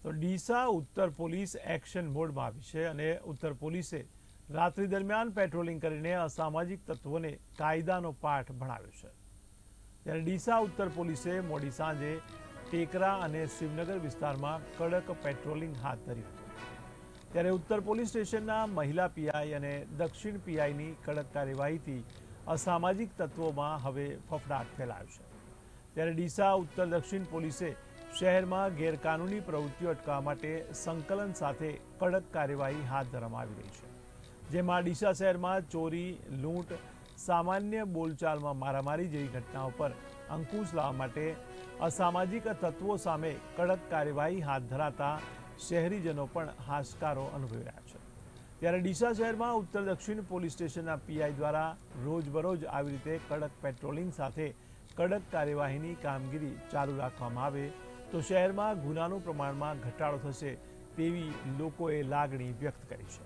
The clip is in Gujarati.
તો ડીસા ઉત્તર પોલીસ એક્શન મોડમાં આવી છે અને ઉત્તર પોલીસે રાત્રિ દરમિયાન પેટ્રોલિંગ કરીને અસામાજિક તત્વોને કાયદાનો પાઠ ભણાવ્યો છે। ત્યારે ડીસા ઉત્તર પોલીસે મોડી સાંજે ટેકરા અને શિવનગર વિસ્તારમાં કડક પેટ્રોલિંગ હાથ ધર્યું હતું। ત્યારે ઉત્તર પોલીસ સ્ટેશનના મહિલા પીઆઈ અને દક્ષિણ પીઆઈની કડક કાર્યવાહીથી અસામાજિક તત્વોમાં હવે ફફડાટ ફેલાયો છે। ત્યારે ડીસા ઉત્તર દક્ષિણ પોલીસે શહેરમાં ગેરકાનૂની પ્રવૃત્તિઓ અટકાવવા માટે સંકલન સાથે કડક કાર્યવાહી હાથ ધરવામાં આવી રહી છે, જેમાં ડીસા શહેરમાં ચોરી, લૂંટ, સામાન્ય બોલચાલમાં મારામારી જેવી ઘટનાઓ પર અંકુશ લાવવા માટે અસામાજિક તત્વો સામે કડક કાર્યવાહી હાથ ધરાતા શહેરીજનો પણ હાશકારો અનુભવી રહ્યા છે। ત્યારે ડીસા શહેરમાં ઉત્તર દક્ષિણ પોલીસ સ્ટેશનના પીઆઈ દ્વારા રોજબરોજ આવી રીતે કડક પેટ્રોલિંગ સાથે કડક કાર્યવાહીની કામગીરી ચાલુ રાખવામાં આવે તો શહેરમાં ગુનાનું પ્રમાણમાં ઘટાડો થશે તેવી લોકોએ લાગણી વ્યક્ત કરી છે।